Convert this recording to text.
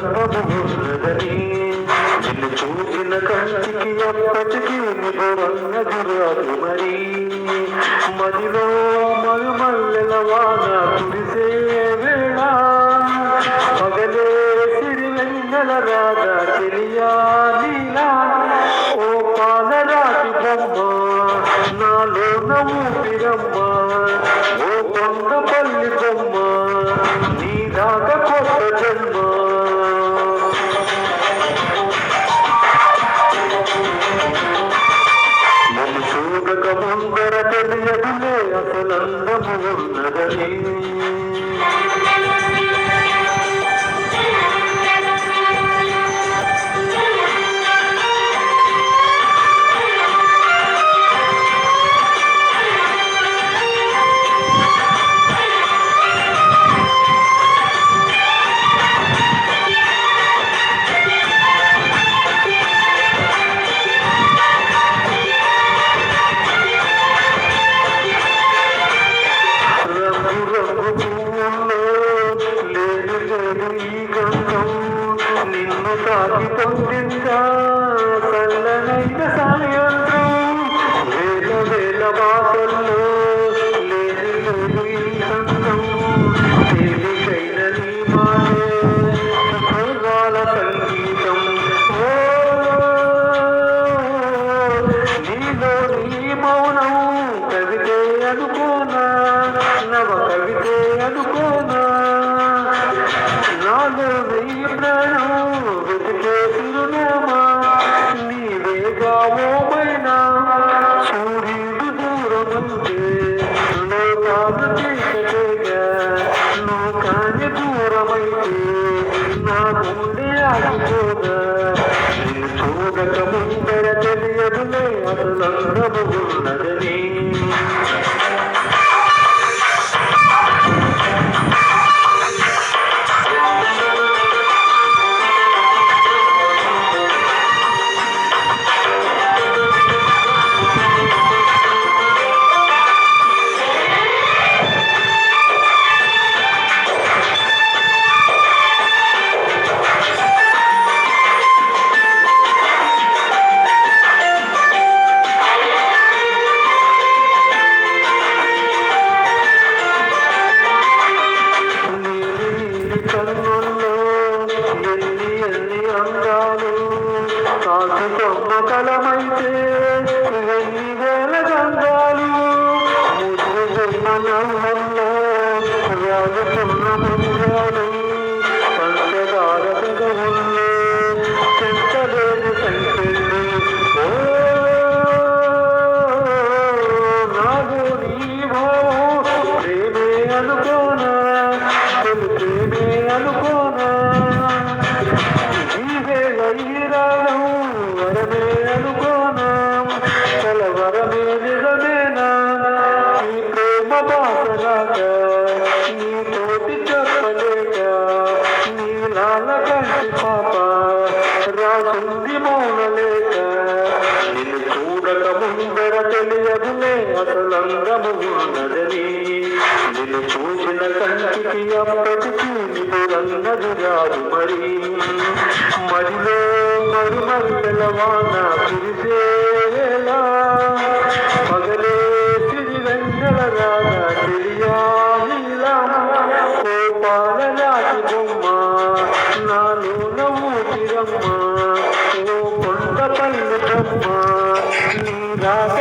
అసలందము ఉన్నదని నిన్ను చూసిన కంటికి అప్పటికీ నిజమన్నది రాదు మరి మదిలో మరుమల్లెల వాన కురిసే వేళ పగలే సిరి వెన్నెల రాధా తెలియా నీలా ఓ పాలరాతి బొమ్మ నాలో ఊపిరమ్మ ఓ కొండపల్లి బొమ్మ నీ రాక కొత్త జన్మ నన్ను చూడక ముందర తెలియదులే అసలందము ఉన్నదని నిన్ను తాకి పొందిందా చల్లనైన సాయంత్రం వేల వేల బాటల్లో లేదు లేదు ఈ సంతం తేలికైన నీ మాటే సుఖాల సంగీతం నీలో నీ మౌనం కవితే అనుకోనా నవ కవితే అనుకోనా నాలో నీ ప్రాణం వెతికే తిరునామా నీవేగామోమైనా సూర్యుడు దూరముంటే లోకాలు చీకటేగా నువ్వు కాని దూరమైతే నా గుండె ఆగిపోగా నిన్ను చూడక ముందర తెలియదులే అసలందము ఉన్నదని కలమైతే వెయ్యి వేల గంగాలు ముద్దులో రాజుకున్న ముంగాలు పంచదార పెదవుల్లో చెంతలేని సంకెళ్ళు ఓ నాగు నీ భావం ప్రేమే అనుకోనా తొలి ప్రేమే అనుకోనా వరమే అనుకోనా కలవరమే నిజమేనా ఈ ప్రేమ బాసరాక నీ తోటి చెప్పలేక నీ లాల కంటి పాప రాసుంది మౌనలేక నిన్ను చూడక ముందర తెలియదులే అసలందము ఉన్నదని నిన్ను చూసిన కంటికి అప్పటికి నిజమన్నది రాదు మరి మదిలో మరుమల్లెల వాన కురిసేలా పగలే సిరి వెన్నెల రాగా తెలియా నీలా ఓ పాలరాతి బొమ్మ నాలో ఊపిరమ్మ ఓ కొండపల్లి బొమ్మ నీ రాగ